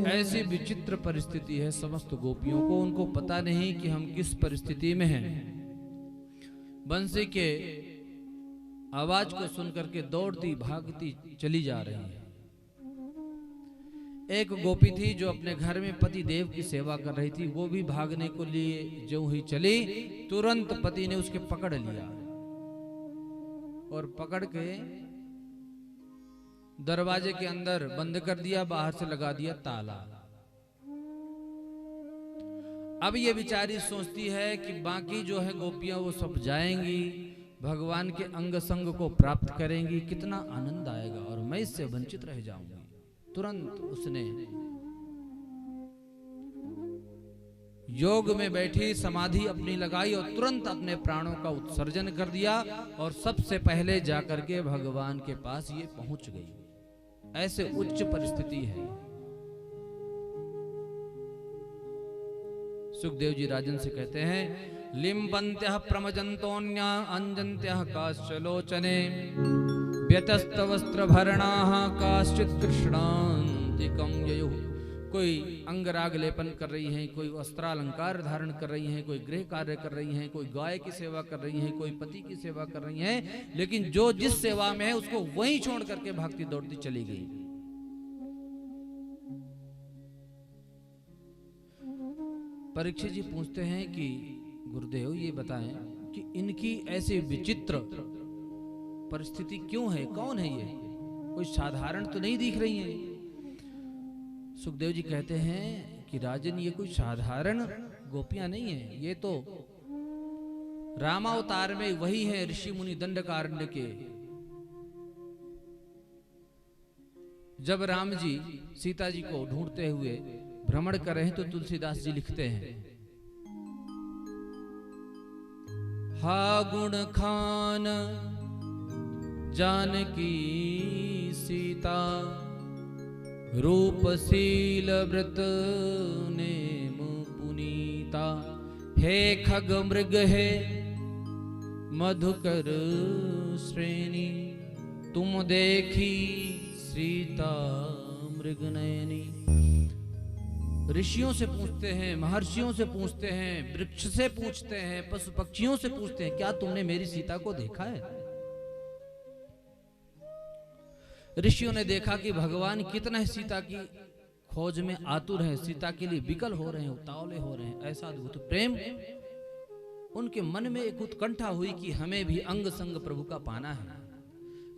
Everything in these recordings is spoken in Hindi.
ऐसी विचित्र परिस्थिति है समस्त गोपियों को, उनको पता नहीं कि हम किस परिस्थिति में हैं। बंसी के आवाज को सुनकर के दौड़ती भागती चली जा रही है। एक गोपी थी जो अपने घर में पति देव की सेवा कर रही थी, वो भी भागने को लिए जो ही चली, तुरंत पति ने उसके पकड़ लिया और पकड़ के दरवाजे के अंदर बंद कर दिया, बाहर से लगा दिया ताला। अब ये बेचारी सोचती है कि बाकी जो है गोपियां वो सब जाएंगी, भगवान के अंग संग को प्राप्त करेंगी, कितना आनंद आएगा और मैं इससे वंचित रह जाऊंगी। तुरंत उसने योग में बैठी समाधि अपनी लगाई और तुरंत अपने प्राणों का उत्सर्जन कर दिया और सबसे पहले जाकर के भगवान के पास ये पहुंच गई। ऐसे उच्च परिस्थिति है। सुखदेव जी राजन से कहते हैं, लिम्बन्त्यः प्रमजन्तोऽन्या अंजन्त्यः काश्चलोचने व्यतस्तवस्त्रभरणाः काश्चित् कृष्णान्तिकं ययुः। कोई अंगराग लेपन कर रही हैं, कोई वस्त्रालंकार धारण कर रही हैं, कोई गृह कार्य कर रही हैं, कोई गाय की सेवा कर रही हैं, कोई पति की सेवा कर रही हैं, लेकिन जो जिस सेवा में है उसको वहीं छोड़ करके भागती दौड़ती चली गई। परीक्षित जी पूछते हैं कि गुरुदेव ये बताएं कि इनकी ऐसी विचित्र परिस्थिति क्यों है, कौन है ये, कोई साधारण तो नहीं दिख रही है। सुखदेव जी कहते हैं कि राजन ये कोई साधारण गोपियां नहीं है, ये तो रामावतार में वही है ऋषि मुनि दंडकारण्य के। जब राम जी सीता जी को ढूंढते हुए भ्रमण कर रहे हैं तो तुलसीदास जी लिखते हैं, हा गुण खान जानकी सीता रूपशील व्रत नेम पुनीता। हे खग मृग है मधुकर श्रेणी तुम देखी सीता मृग नयनी। ऋषियों से पूछते हैं, महर्षियों से पूछते हैं, वृक्ष से पूछते हैं, पशु पक्षियों से पूछते हैं, क्या तुमने मेरी सीता को देखा है? ऋषियों ने देखा कि भगवान कितना सीता की खोज में आतुर है, सीता के लिए विकल हो रहे हैं, उतावले हो रहे हैं। ऐसा अद्भुत प्रेम उनके मन में एक उत्कंठा हुई कि हमें भी अंग संग प्रभु का पाना है।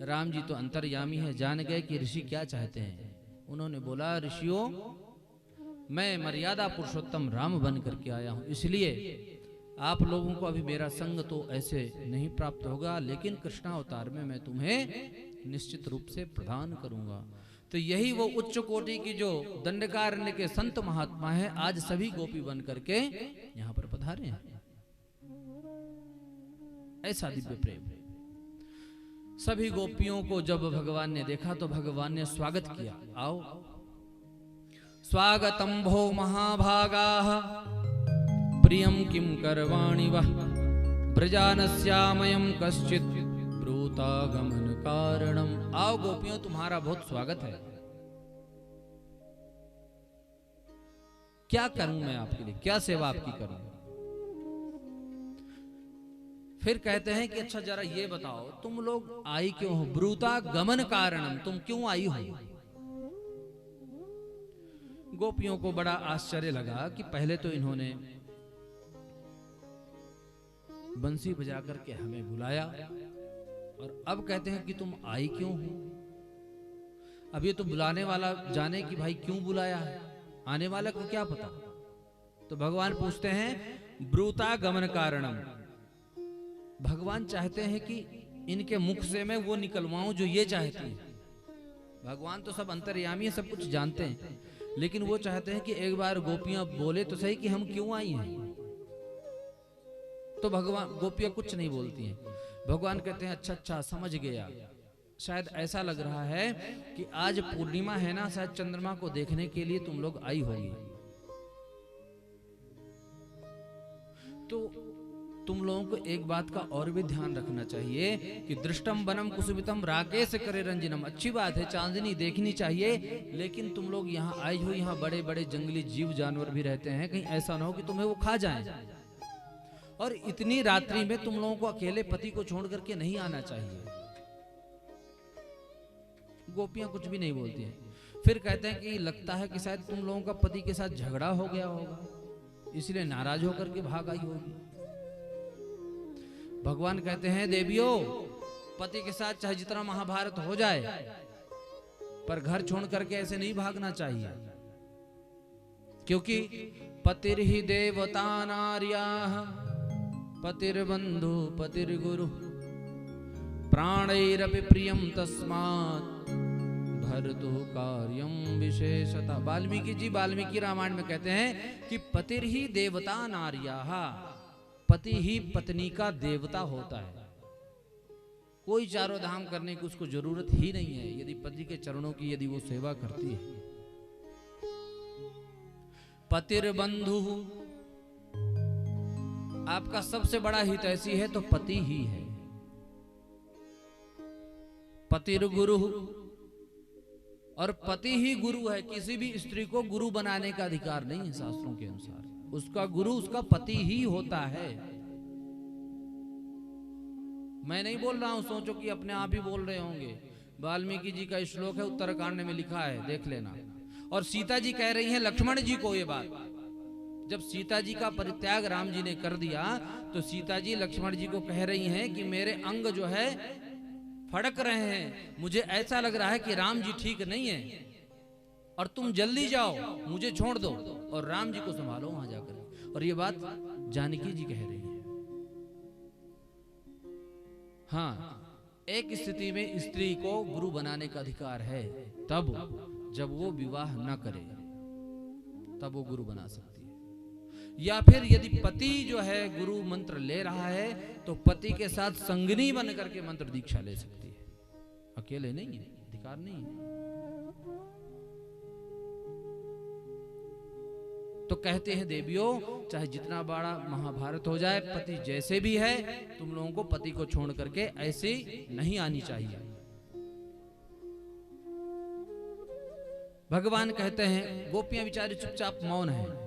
राम जी तो अंतर्यामी है, जान गए कि ऋषि क्या चाहते हैं। उन्होंने बोला, ऋषियों मैं मर्यादा पुरुषोत्तम राम बन करके आया हूं, इसलिए आप लोगों को अभी मेरा संग तो ऐसे नहीं प्राप्त होगा, लेकिन कृष्णावतार में मैं तुम्हें निश्चित रूप से प्रदान करूंगा। तो यही वो उच्च कोटि की जो दंडकारण्य के संत महात्मा है, आज सभी गोपी बन करके यहां पर पधारे हैं। ऐसा दिव्य प्रेम। सभी गोपियों को जब भगवान ने देखा तो भगवान ने स्वागत किया, आओ स्वागतम भो महाभागाः प्रियं किं करवाणि वः ब्रजानस्यामयं कश्चित् ब्रूतागमन कारणम। आओ गोपियों, तुम्हारा बहुत स्वागत है। क्या करूं मैं आपके लिए, क्या सेवा आपकी करूं? फिर कहते हैं कि अच्छा जरा ये बताओ तुम लोग आई क्यों हो? ब्रूतागमन कारणम, तुम क्यों आई हो? गोपियों को बड़ा आश्चर्य लगा कि पहले तो इन्होंने बंसी बजा करके हमें बुलाया और अब कहते हैं कि तुम आई क्यों हो? अब ये तो बुलाने वाला जाने कि भाई क्यों बुलाया है, आने वाला को क्या पता। तो भगवान पूछते हैं ब्रूतागमन कारणम। भगवान चाहते हैं कि इनके मुख से मैं वो निकलवाऊं जो ये चाहती हैं। भगवान तो सब अंतर्यामी है, सब कुछ जानते हैं, लेकिन वो चाहते हैं कि एक बार गोपियां बोले तो सही कि हम क्यों आई हैं। तो भगवान गोपियां कुछ नहीं बोलती हैं। भगवान कहते हैं अच्छा अच्छा समझ गया, शायद ऐसा लग रहा है कि आज पूर्णिमा है ना, शायद चंद्रमा को देखने के लिए तुम लोग आई होगी। तो तुम लोगों को एक बात का और भी ध्यान रखना चाहिए कि दृष्टम बनम कुसुमितम राकेश करे रंजनम, अच्छी बात है, चांदनी देखनी चाहिए, लेकिन तुम लोग यहाँ आए हो, यहाँ बड़े बड़े जंगली जीव जानवर भी रहते हैं, कहीं ऐसा ना हो कि तुम्हें वो खा जाएं। और इतनी रात्रि में तुम लोगों को अकेले पति को छोड़ करके नहीं आना चाहिए। गोपियां कुछ भी नहीं बोलती हैं। फिर कहते हैं कि लगता है कि शायद तुम लोगों का पति के साथ झगड़ा हो गया होगा, इसलिए नाराज होकर के भाग आई होगी। भगवान कहते हैं देवियों, पति के साथ चाहे जितना महाभारत हो जाए, पर घर छोड़ करके ऐसे नहीं भागना चाहिए, क्योंकि पतिर्हि देवता नार्याः पतिर्बंधु पतिर्गुरु प्राणैरपि प्रियम तस्मात् भरतु कार्यम विशेषतः। वाल्मीकि रामायण में कहते हैं कि पतिर्हि देवता नार्याः, पति ही पत्नी का देवता होता है। कोई चारों धाम करने की उसको जरूरत ही नहीं है, यदि पति के चरणों की यदि वो सेवा करती है। पतिर्बंधु, आपका सबसे बड़ा हितैषी है तो पति ही है। पतिर्गुरु, और पति ही गुरु है। किसी भी स्त्री को गुरु बनाने का अधिकार नहीं है शास्त्रों के अनुसार, उसका गुरु उसका पति ही होता है। मैं नहीं बोल रहा हूं, सोचो कि अपने आप ही बोल रहे होंगे। वाल्मीकि जी का श्लोक है, उत्तरकांड में लिखा है, देख लेना। और सीता जी कह रही हैं लक्ष्मण जी को ये बात। जब सीता जी का परित्याग राम जी ने कर दिया तो सीता जी लक्ष्मण जी को कह रही हैं कि मेरे अंग जो है फड़क रहे हैं, मुझे ऐसा लग रहा है कि राम जी ठीक नहीं है, और तुम जल्दी जाओ, मुझे छोड़ दो और राम जी को संभालो वहां जाकर। और ये बात जानकी जी कह रही है। हाँ, एक स्थिति में स्त्री को गुरु बनाने का अधिकार है, तब जब वो विवाह न करे तब वो गुरु बना सकती है। या फिर यदि पति जो है गुरु मंत्र ले रहा है तो पति के साथ संगनी बन करके मंत्र दीक्षा ले सकती है, अकेले नहीं है, अधिकार नहीं है। तो कहते हैं देवियों, चाहे जितना बड़ा महाभारत हो जाए, पति जैसे भी है, तुम लोगों को पति को छोड़ करके ऐसे नहीं आनी चाहिए। भगवान कहते हैं, गोपियां बेचारी चुपचाप मौन है।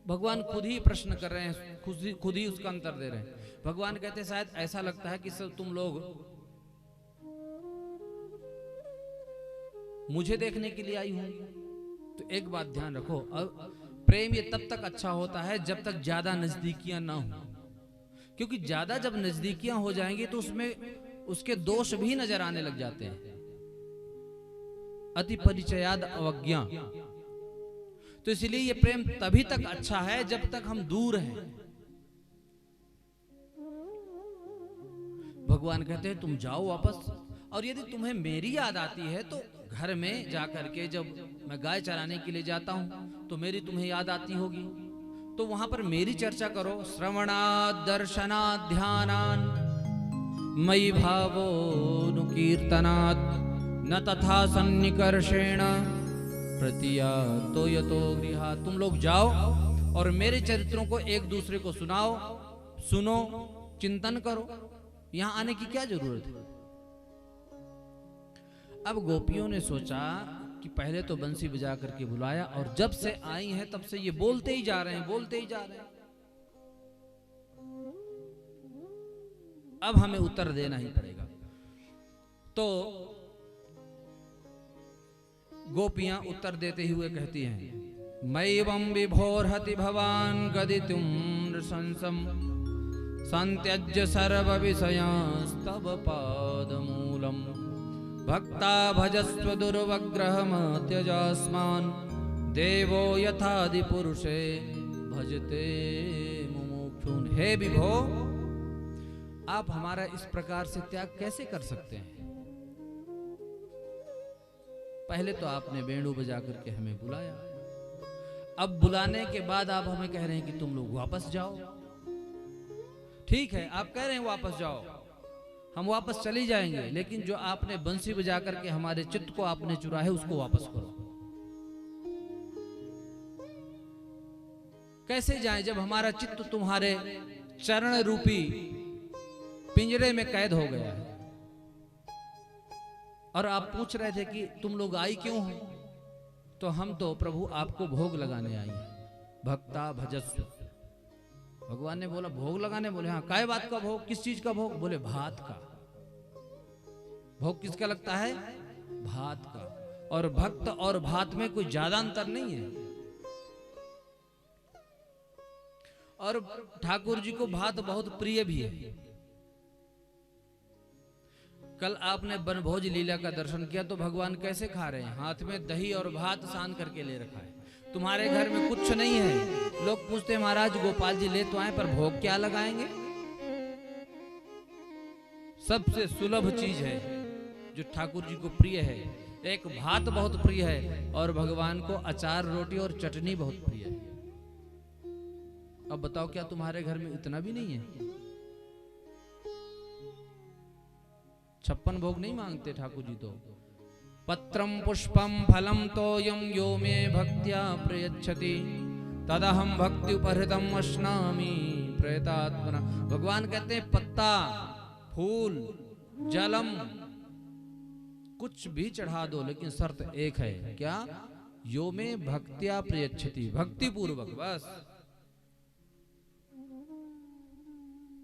भगवान खुद ही प्रश्न कर रहे हैं, खुद ही उसका उत्तर दे रहे हैं। भगवान कहते हैं शायद ऐसा लगता है कि सब तुम लोग मुझे देखने के लिए आई होंगी। तो एक बात ध्यान रखो, अब प्रेम ये तब तक अच्छा होता है जब तक ज्यादा नजदीकियां ना हो, क्योंकि ज्यादा जब नजदीकियां हो जाएंगी तो उसमें उसके दोष भी नजर आने लग जाते हैं। अति परिचयाद अवज्ञा। तो इसलिए ये प्रेम तभी तक अच्छा है जब तक हम दूर हैं। भगवान कहते हैं तुम जाओ वापस, और यदि तुम्हें मेरी याद आती है तो घर में जाकर के, जब मैं गाय चराने के लिए जाता हूं तो मेरी तुम्हें याद आती होगी, तो वहां पर मेरी चर्चा करो। श्रवणात् दर्शनात् ध्यानान् मयि भावोऽनुकीर्तनात् न तथा सन्निकर्षेण प्रतियातो यतो गृहात्। तुम लोग जाओ और मेरे चरित्रों को एक दूसरे को सुनाओ, सुनो, चिंतन करो। यहां आने की क्या जरूरत है? अब गोपियों ने सोचा कि पहले तो बंसी बजा करके बुलाया, और जब से आई हैं तब से ये बोलते ही जा रहे हैं, बोलते ही जा रहे हैं। अब हमें उत्तर देना ही पड़ेगा। तो गोपियां उत्तर देते हुए कहती हैं, मैवं विभोर्हति भवान गदितुं नृशंसं संत्यज्य सर्व विषयांस्तव पादमूलम् भक्ता भजस्व दुर्वग्रहमत्यजास्मान् देवो यथादि पुरुषे भजते मुमुक्षुन्। हे विभो, आप हमारा इस प्रकार से त्याग कैसे कर सकते हैं? पहले तो आपने वेणु बजा करके हमें बुलाया, अब बुलाने के बाद आप हमें कह रहे हैं कि तुम लोग वापस जाओ। ठीक है, आप कह रहे हैं वापस जाओ, हम वापस चली जाएंगे, लेकिन जो आपने बंसी बजा करके हमारे चित्त को आपने चुरा है उसको वापस करो। कैसे जाएं जब हमारा चित्त तुम्हारे चरण रूपी पिंजरे में कैद हो गया है। और आप पूछ रहे थे कि तुम लोग आई क्यों हो, तो हम तो प्रभु आपको भोग लगाने आई हैं। भक्ता भजस्व, भगवान ने बोला भोग लगाने, बोले हाँ। काय बात का भोग, किस चीज का भोग, बोले भात का भोग। किसका लगता है, भात का। और भक्त और भात में कोई ज्यादा अंतर नहीं है। और ठाकुर जी को भात बहुत प्रिय भी है। कल आपने बनभोज लीला का दर्शन किया तो भगवान कैसे खा रहे हैं, हाथ में दही और भात सान करके ले रखा है। तुम्हारे घर में कुछ नहीं है, लोग पूछते महाराज गोपाल जी ले तो आए पर भोग क्या लगाएंगे। सबसे सुलभ चीज है जो ठाकुर जी को प्रिय है, एक भात बहुत प्रिय है और भगवान को अचार रोटी और चटनी बहुत प्रिय है। अब बताओ क्या तुम्हारे घर में इतना भी नहीं है। 56 भोग नहीं मांगते ठाकुर जी तो। पत्रम पुष्पम फलम तोयम यो मे भक्त्या प्रयच्छति तदहम भक्ति उपहृतम अश्नामि प्रयतात्मना। भगवान कहते हैं पत्ता, फूल, जलम कुछ भी चढ़ा दो, लेकिन शर्त एक है, क्या, यो मे भक्त्या प्रयच्छति, भक्ति पूर्वक बस।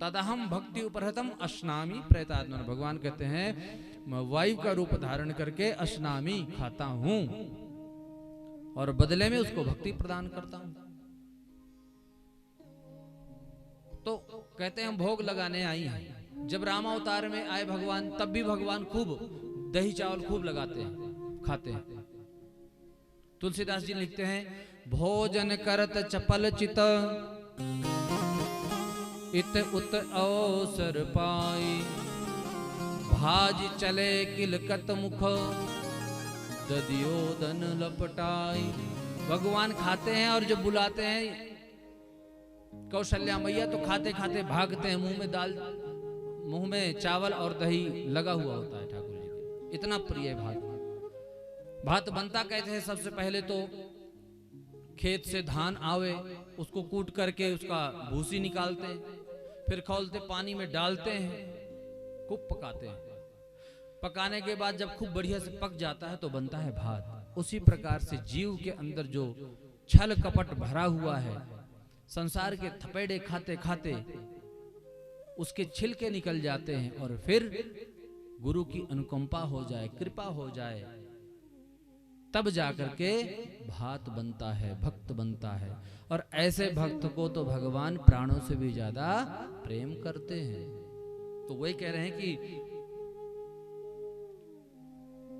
तदहम भक्ति उपहृतम अश्नामि प्रयतात्मना। भगवान कहते हैं मैं वायु का रूप धारण करके अश्नामि खाता हूं और बदले में उसको भक्ति प्रदान करता हूं। तो कहते हैं हम भोग लगाने आई हैं। जब रामावतार में आए भगवान, तब भी भगवान खूब दही चावल खूब लगाते हैं, खाते हैं। तुलसीदास जी लिखते हैं भोजन करत चपल चित इत उत अवसर पाई भाज चले किलकत मुख ददियोदन लपटाई। भगवान खाते हैं और जब बुलाते हैं कौशल्या मैया तो खाते खाते भागते हैं, मुंह में चावल और दही लगा हुआ होता है ठाकुर जी के, इतना प्रिय भात। भात बनता कैसे है, सबसे पहले तो खेत से धान आवे, उसको कूट करके उसका भूसी निकालते हैं, फिर खौलते पानी में डालते हैं, खूब पकाते हैं। पकाने के बाद जब खूब बढ़िया से पक जाता है तो बनता है भात। उसी प्रकार से जीव के अंदर जो छल कपट भरा हुआ है, संसार के थपेड़े खाते खाते उसके छिलके निकल जाते हैं और फिर गुरु की अनुकंपा हो जाए, कृपा हो जाए, तब जाकर के भात बनता है, भक्त बनता है। और ऐसे भक्त को तो भगवान प्राणों से भी ज्यादा प्रेम करते हैं। तो वही कह रहे हैं कि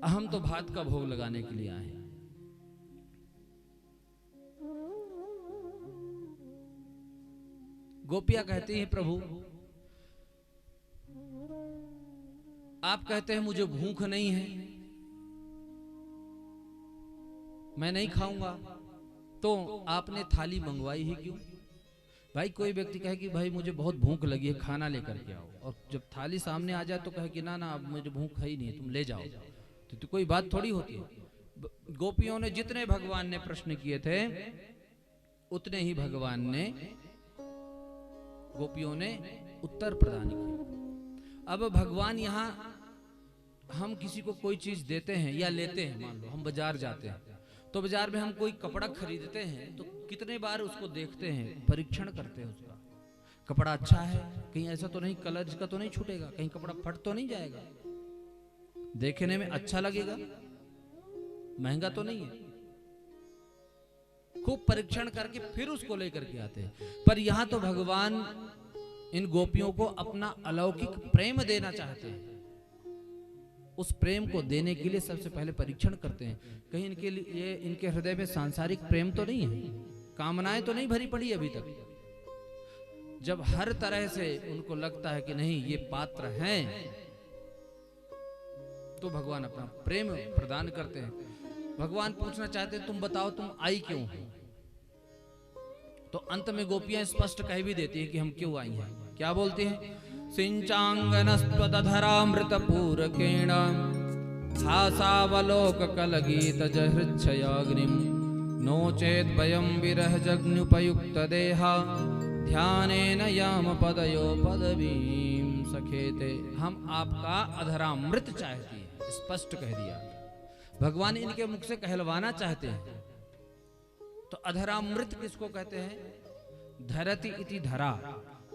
हम तो भात का भोग लगाने के लिए आए हैं। गोपियां कहती हैं प्रभु आप कहते हैं मुझे भूख नहीं है, मैं नहीं खाऊंगा, तो आपने थाली मंगवाई ही क्यों। भाई कोई व्यक्ति कहे कि भाई मुझे बहुत भूख लगी है, खाना लेकर के आओ, और जब थाली सामने आ जाए तो कहे कि ना ना अब मुझे भूख है ही नहीं, तुम ले जाओ, तो कोई बात थोड़ी होती है। गोपियों ने जितने भगवान ने प्रश्न किए थे उतने ही भगवान ने गोपियों ने उत्तर प्रदान किए। अब भगवान यहाँ हम किसी को कोई चीज देते हैं या लेते हैं, मान लो हम बाजार जाते हैं तो बाजार में हम कोई कपड़ा खरीदते हैं तो कितने बार उसको देखते हैं, परीक्षण करते हैं उसका, कपड़ा अच्छा है, कहीं ऐसा तो नहीं कलर इसका तो नहीं छूटेगा, कहीं कपड़ा फट तो नहीं जाएगा, देखने में अच्छा लगेगा, महंगा तो नहीं है, खूब परीक्षण करके फिर उसको लेकर के आते हैं। पर यहां तो भगवान इन गोपियों को अपना अलौकिक प्रेम देना चाहते हैं। उस प्रेम को देने के लिए सबसे पहले परीक्षण करते हैं, कहीं इनके लिए इनके हृदय में सांसारिक प्रेम तो नहीं है, कामनाएं तो नहीं भरी पड़ी अभी तक। जब हर तरह से उनको लगता है कि नहीं ये पात्र हैं, तो भगवान अपना प्रेम प्रदान करते हैं। भगवान पूछना चाहते हैं तुम बताओ तुम आई क्यों हो, तो अंत में गोपियां स्पष्ट कह भी देती हैं कि हम क्यों आई हैं। क्या बोलती हैं, सिंचांगनस्त्वदधरामृतपूरकेण हासावलोक कलगीत जहृच्छयाग्निम नो चेत वयं विरह जग्नुपयुक्त देहा ध्यानेन याम पदयो पदवीं सखेते। हम आपका अधरामृत चाहते हैं, स्पष्ट कह दिया। भगवान इनके मुख से कहलवाना चाहते हैं। तो अधरामृत किसको कहते हैं? धरती इति धरा,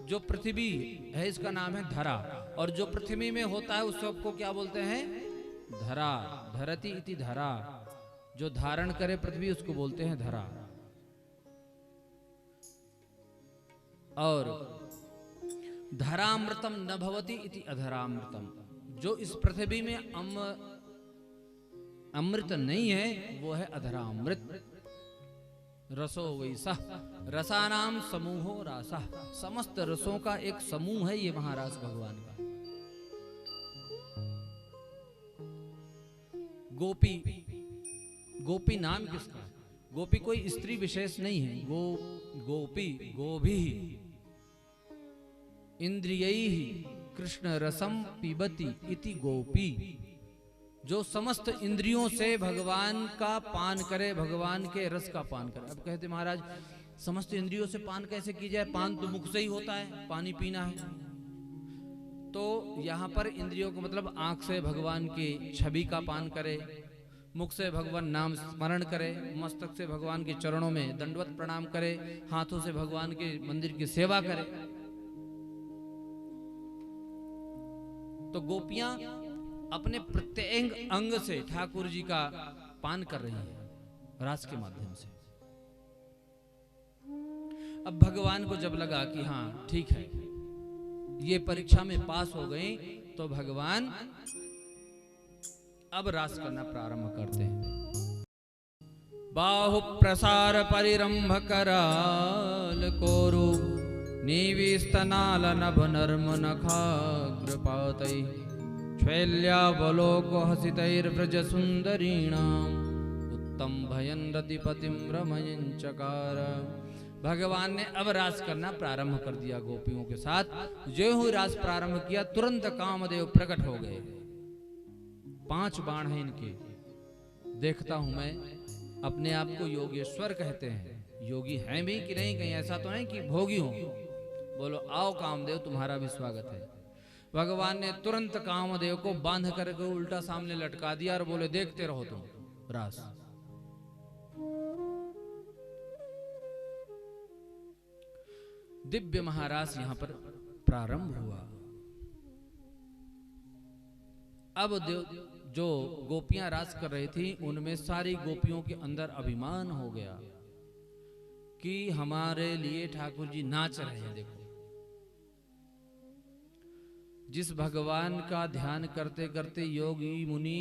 जो पृथ्वी है इसका नाम है धरा, और जो पृथ्वी में होता है उस सबको क्या बोलते हैं? धरा। धरती इति धरा, जो धारण करे पृथ्वी उसको बोलते हैं धरा। और धरामृतम न भवति इति अधरामृतम, जो इस पृथ्वी में अमृत नहीं है वो है अधरामृत। रसो वैसा रसानाम समूहो रासा, समस्त रसों का एक समूह है ये महाराज भगवान का। गोपी, गोपी नाम किसका? गोपी कोई स्त्री विशेष नहीं है। गोपी गोभी इंद्रियैः कृष्ण रसम पिबती इति गोपी, जो समस्त इंद्रियों से भगवान का पान करे, भगवान के रस का पान करे। अब कहते महाराज समस्त इंद्रियों से पान कैसे की जाए? पान तो मुख से ही होता है, पानी पीना है। तो यहाँ पर इंद्रियों का मतलब आंख से भगवान की छवि का पान करे, मुख से भगवान नाम स्मरण करे, मस्तक से भगवान के चरणों में दंडवत प्रणाम करे, हाथों से भगवान के मंदिर की सेवा करे। तो गोपियां अपने प्रत्येक अंग से ठाकुर जी का पान कर रही है रास के माध्यम से। अब भगवान को जब लगा कि हाँ ठीक है ये परीक्षा में पास हो गई, तो भगवान अब रास करना प्रारंभ करते हैं। बाहु प्रसार परिरंभ कराल कोरु निविस्तनाल नभ नर्म नखाग्रपातै शैल्यावलोको हसितैर्व्रज सुंदरीणाम उत्तम भयन रतिपतिम रमयं चकार। भगवान ने अब रास करना प्रारंभ कर दिया गोपियों के साथ। जो ही रास प्रारंभ किया तुरंत कामदेव प्रकट हो गए। 5 बाण हैं इनके। देखता हूं मैं, अपने आप को योगेश्वर कहते हैं। योगी हैं भी कि नहीं? कहीं ऐसा तो नहीं कि भोगी हो? बोलो आओ कामदेव तुम्हारा भी स्वागत है। भगवान ने तुरंत कामदेव को बांध करके उल्टा सामने लटका दिया और बोले देखते रहो तुम रास। दिव्य महारास यहां पर प्रारंभ हुआ। अब जो गोपियां रास कर रही थी उनमें सारी गोपियों के अंदर अभिमान हो गया कि हमारे लिए ठाकुर जी नाच रहे हैं। देखो, जिस भगवान का ध्यान करते करते योगी मुनि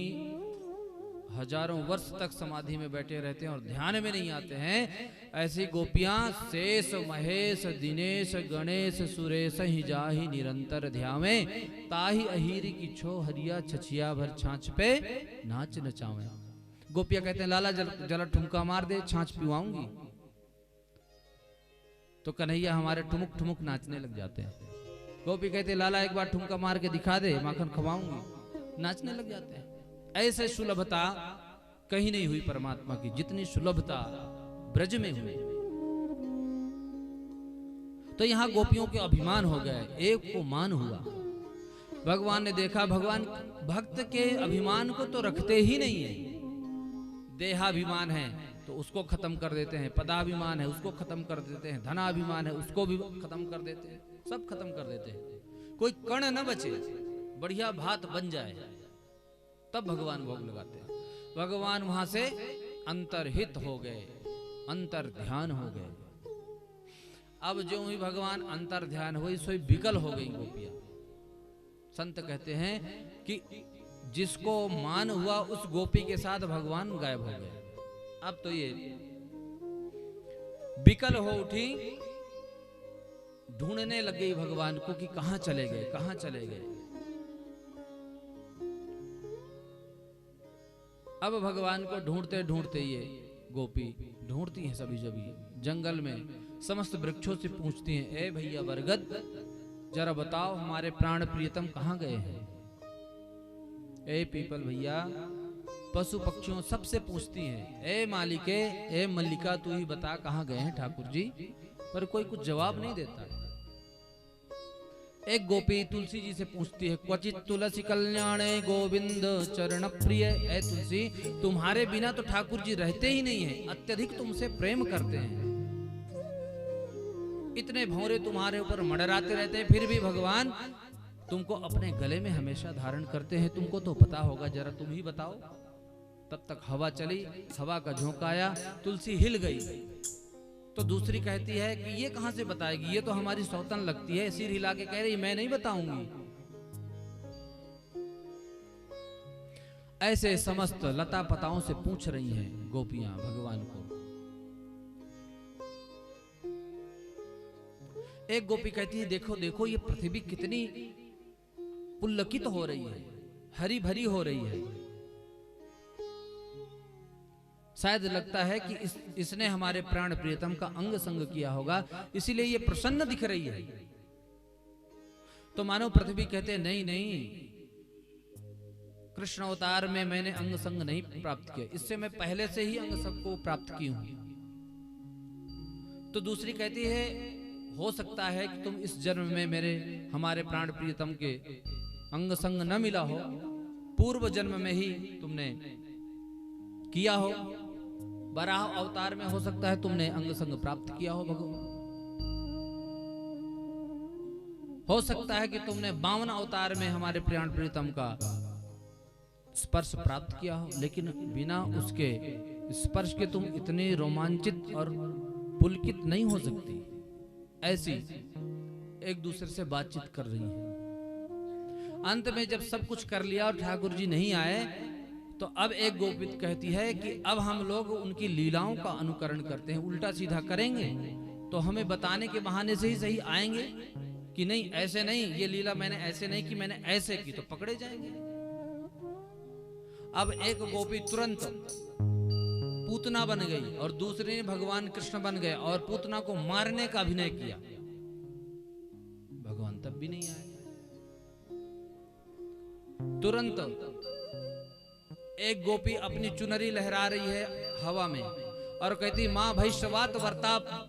हजारों वर्ष तक समाधि में बैठे रहते हैं और ध्यान में नहीं आते हैं, ऐसी गोपियां शेष महेश दिनेश गणेश सुरेश ही जाहि निरंतर ध्यावे ताहि अहीरी की छो हरिया छछिया भर छाछ पे नाच नचावे। गोपियां कहते हैं लाला जरा ठुमका मार दे, छाछ पिवाऊंगी। तो कन्हैया हमारे ठुमुक ठुमुक नाचने लग जाते हैं। गोपी कहते लाला एक बार ठुमका मार के दिखा दे, माखन खवाऊंगी। नाचने लग जाते हैं। ऐसे सुलभता कहीं नहीं हुई परमात्मा की जितनी सुलभता ब्रज में हुई। तो यहां गोपियों के अभिमान हो गए, एक को मान हुआ। भगवान ने देखा भगवान भक्त के अभिमान को तो रखते ही नहीं है। देहाभिमान है तो उसको खत्म कर देते हैं, पदाभिमान है उसको खत्म कर देते हैं, धनाभिमान है उसको भी खत्म कर देते हैं, सब खत्म कर देते हैं। कोई कण न बचे, बढ़िया भात बन जाए, तब भगवान भोग लगाते हैं। भगवान वहां से अंतर्हित हो गए, अंतर ध्यान हो गए। अब जो ही भगवान अंतर ध्यान हुई सोई विकल हो गई गोपियां। संत कहते हैं कि जिसको मान हुआ उस गोपी के साथ भगवान गायब हो गए। अब तो ये विकल हो उठी, ढूंढने लग गई भगवान को कि कहां चले गए, कहां चले गए। अब भगवान को ढूंढते ढूंढते ये गोपी ढूंढती हैं सभी जभी जंगल में, समस्त वृक्षों से पूछती हैं, ए भैया बरगद जरा बताओ हमारे प्राण प्रियतम कहां गए हैं। ए पीपल भैया पशु पक्षियों सबसे पूछती हैं, ए मालिके, ए मल्लिका, तू ही बता कहाँ गए हैं ठाकुर जी। पर कोई कुछ जवाब नहीं देता। एक गोपी तुलसी जी से पूछती है, क्वचित तुलसी कल्याणे गोविंद चरण प्रिय। ए तुलसी, तुम्हारे बिना तो ठाकुर जी रहते ही नहीं है, अत्यधिक तुमसे प्रेम करते हैं, इतने भौरे तुम्हारे ऊपर मंडराते रहते हैं, फिर भी भगवान तुमको अपने गले में हमेशा धारण करते हैं। तुमको तो पता होगा, जरा तुम ही बताओ। तब तक हवा चली, हवा का झोंका आया, तुलसी हिल गई। तो दूसरी कहती है कि ये कहां से बताएगी, ये तो हमारी सौतन लगती है। सिर हिला के कह रही, मैं नहीं बताऊंगी। ऐसे समस्त लता पताओं से पूछ रही हैं गोपियां भगवान को। एक गोपी कहती है, देखो देखो, ये पृथ्वी कितनी पुलकित हो रही है, हरी भरी हो रही है। शायद लगता है कि इसने हमारे प्राण प्रियतम का अंग संग किया होगा, इसीलिए ये प्रसन्न दिख रही है। तो मानव पृथ्वी कहते, नहीं नहीं, कृष्ण अवतार में मैंने अंग संग नहीं प्राप्त किया, इससे मैं पहले से ही अंग संग को प्राप्त की हूं। तो दूसरी कहती है, हो सकता है कि तुम इस जन्म में हमारे प्राण प्रियतम के अंग संग न मिला हो, पूर्व जन्म में ही तुमने किया हो। बराह अवतार में हो सकता है तुमने अंग संग प्राप्त किया हो भगवान। हो सकता है कि तुमने 52 अवतार में हमारे प्राण प्रियतम का स्पर्श प्राप्त किया हो, लेकिन बिना उसके स्पर्श के तुम इतने रोमांचित और पुलकित नहीं हो सकती। ऐसी एक दूसरे से बातचीत कर रही है। अंत में जब सब कुछ कर लिया और ठाकुर जी नहीं आए, तो अब एक गोपी कहती है कि अब हम लोग उनकी लीलाओं का अनुकरण करते हैं, उल्टा सीधा करेंगे तो हमें बताने के बहाने से ही सही आएंगे कि नहीं, ऐसे नहीं, ये लीला मैंने ऐसे नहीं की, मैंने ऐसे की, तो पकड़े जाएंगे। अब एक गोपी तुरंत पूतना बन गई और दूसरे भगवान कृष्ण बन गए और पूतना को मारने का अभिनय किया। भगवान तब भी नहीं आए। तुरंत एक गोपी अपनी चुनरी लहरा रही है हवा में और कहती, मां भैष्यवात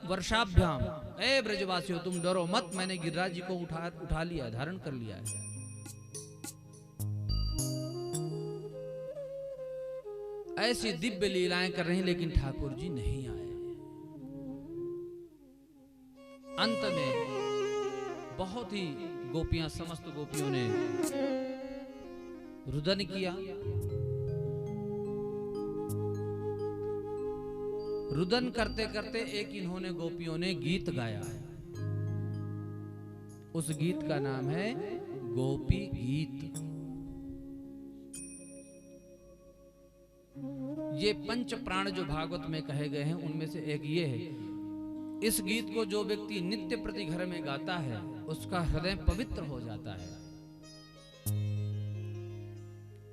वर्षाभ्याम, ए ब्रजवासियों तुम डरो मत, मैंने गिरिराज जी को उठा लिया, धारण कर लिया है। ऐसी दिव्य लीलाएं कर रही, लेकिन ठाकुर जी नहीं आए। अंत में बहुत ही गोपियां, समस्त गोपियों ने रुदन किया। रुदन करते करते एक इन्होंने गोपियों ने गीत गाया है। उस गीत का नाम है गोपी गीत। ये पंच प्राण जो भागवत में कहे गए हैं, उनमें से एक ये है। इस गीत को जो व्यक्ति नित्य प्रति घर में गाता है, उसका हृदय पवित्र हो जाता है।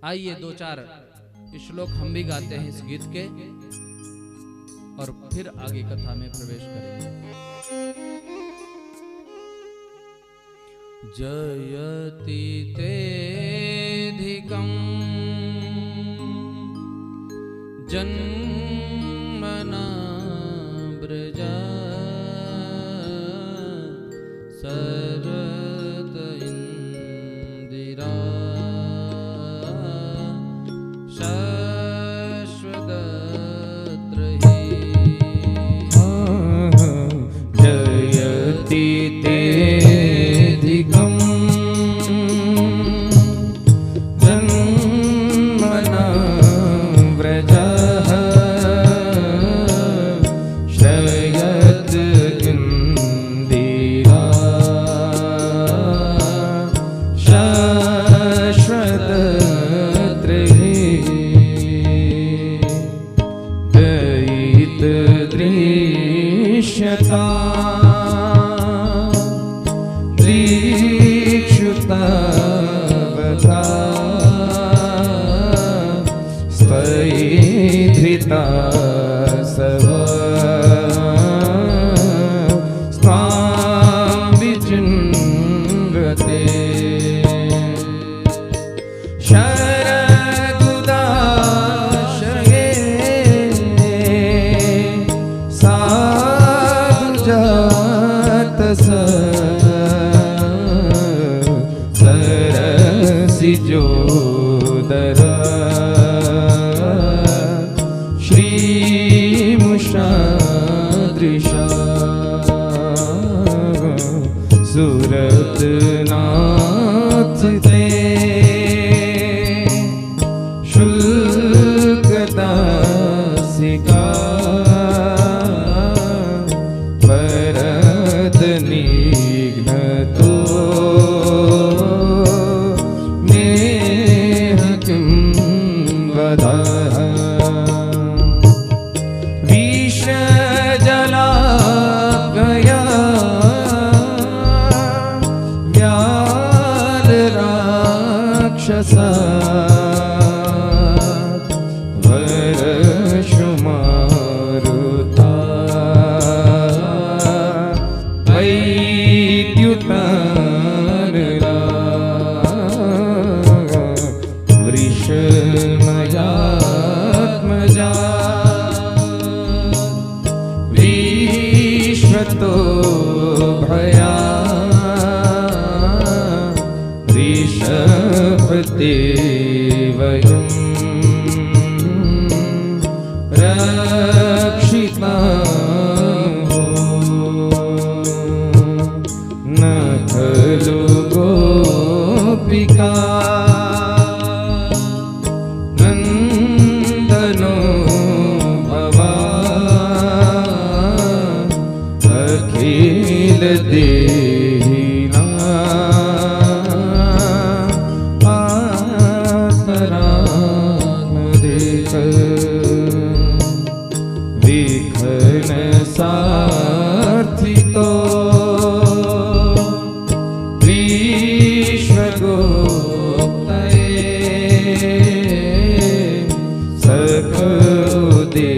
आइए 2-4 श्लोक हम भी गाते हैं इस गीत के और फिर आगे कथा में प्रवेश करेंगे। जयति तेधिकं जन्मना ब्रजा सरत इंदिरा जयति तेधिकं जन्मना व्रजः शयत इंदिरा शाश्वत दयित दृश्यता दीक्षुतावता स्थैधृता सव स्थां विचिन्वते शरदुदार श्रीमुषादृशा सुरतनाथ ते शुल्कदासिका वरदनिघ्नतो नेह किं वदामः विषजलाभया व्यालराक्षसा वरशुमारुता वैद्युतानला वृषमयात्मजा विश्वतो भया ऋषभते वयं रक्षिता न खलु गोपिका नन्दनो भवान् अखिल देहिना आत्मरामदेव विघ्न सार्थितो विश्वगोप्तये सखदेवा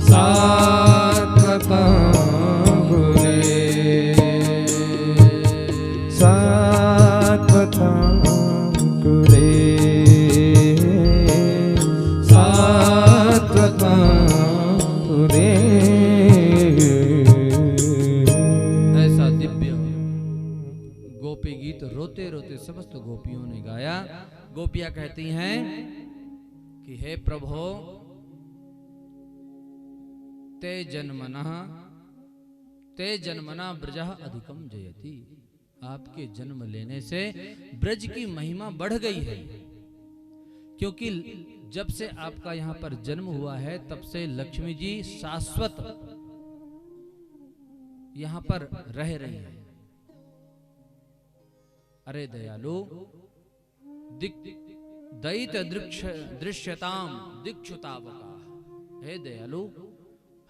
सात्वताङ्कुरे सात्वताङ्कुरे ऐसा दिव्य गोपी गीत रोते रोते समस्त गोपियों ने गाया। गोपियां कहती हैं कि हे प्रभु ते जन्मना ब्रजः अधिकम जयति। आपके जन्म लेने से ब्रज की महिमा बढ़ गई है, क्योंकि जब से आपका यहाँ पर जन्म हुआ है तब से लक्ष्मी जी शाश्वत यहाँ पर रह रही है। अरे दयालु दयित दृश्यताम दीक्षुतावका, हे दयालु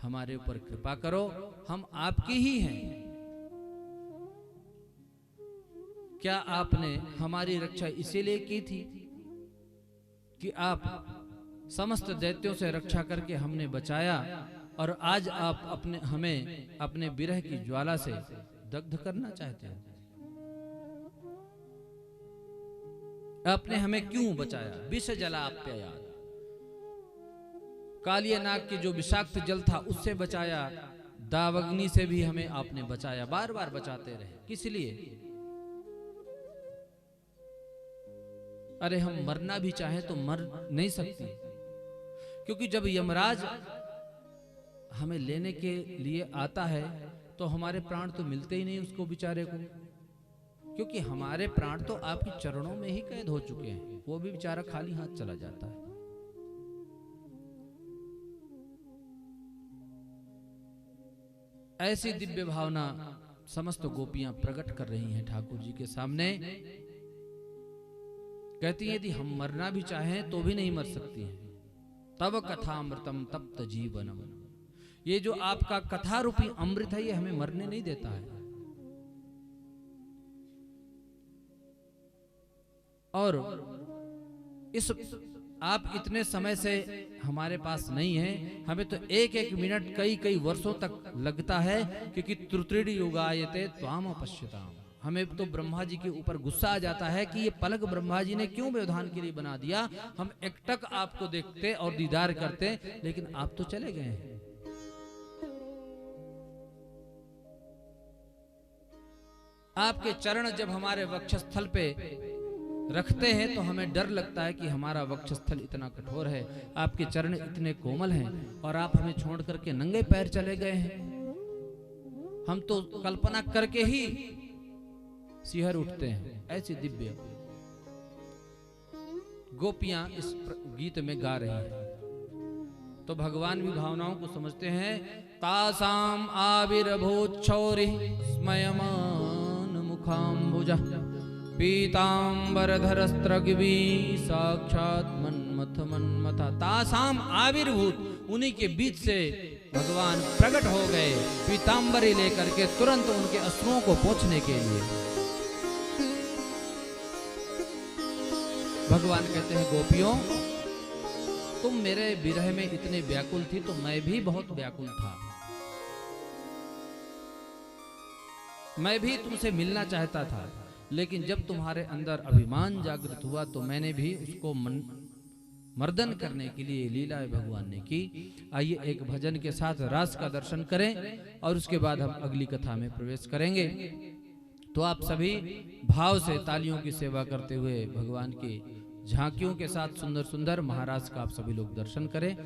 हमारे ऊपर कृपा करो, हम आपकी ही हैं। क्या आपने हमारी रक्षा इसीलिए की थी कि आप समस्त दैत्यों से रक्षा करके हमने बचाया, और आज आप हमें अपने विरह की ज्वाला से दग्ध करना चाहते हैं? आपने हमें क्यों बचाया? विष जलाप्यया, कालिया नाग की जो विषाक्त जल था उससे बचाया, दावाग्नि से भी हमें आपने बचाया, बार बार बचाते रहे। किस लिए? अरे हम मरना भी चाहे तो मर नहीं सकते, क्योंकि जब यमराज हमें लेने के लिए आता है तो हमारे प्राण तो मिलते ही नहीं उसको बेचारे को, क्योंकि हमारे प्राण तो आपके चरणों में ही कैद हो चुके हैं। वो भी बेचारा खाली हाथ चला जाता है। ऐसी दिव्य भावना समस्त गोपियां प्रकट कर रही हैं ठाकुर जी के सामने। कहती हैं यदि हम मरना भी चाहें तो भी नहीं मर सकती हैं। तब कथामृतम तप्त जीवनम, ये जो आपका कथा रूपी अमृत है ये हमें मरने नहीं देता है। और इस आप इतने समय से हमारे पास नहीं है, हमें तो एक एक मिनट कई कई वर्षों तक लगता है, क्योंकि त्रुत्रिडी युगायते त्वाम अपश्यताम। हमें तो ब्रह्मा जी के ऊपर गुस्सा आ जाता है कि ये पलक ब्रह्मा जी ने क्यों व्यवधान के लिए बना दिया। हम एकटक आपको देखते और दीदार करते, लेकिन आप तो चले गए हैं। आपके चरण जब हमारे वक्षस्थल पे रखते हैं तो हमें डर लगता है कि हमारा वक्षस्थल इतना कठोर है, आपके चरण इतने कोमल हैं और आप हमें छोड़ करके नंगे पैर चले गए हैं। हम तो कल्पना करके ही सिहर उठते हैं। ऐसी दिव्य गोपियां इस गीत में गा रही हैं। तो भगवान भी भावनाओं को समझते हैं। तासाम आविर्भूच्छौरि स्मयमान मुखाम्बुजा पीतांबरधरस्त्रग्वी साक्षात मन्मथ मन्मथा। तासाम आविर्भूत, उन्हीं के बीच से भगवान प्रकट हो गए पीतांबरी लेकर के, तुरंत उनके अश्रुओं को पोंछने के लिए। भगवान कहते हैं गोपियों, तुम मेरे विरह में इतने व्याकुल थी तो मैं भी बहुत व्याकुल था। मैं भी तुमसे मिलना चाहता था, लेकिन जब तुम्हारे अंदर अभिमान जागृत हुआ तो मैंने भी उसको मर्दन करने के लिए लीला भगवान ने की। आइए एक भजन के साथ रास का दर्शन करें और उसके बाद हम अगली कथा में प्रवेश करेंगे। तो आप सभी भाव से तालियों की सेवा करते हुए भगवान की झांकियों के साथ सुंदर सुंदर महाराज का आप सभी लोग दर्शन करें।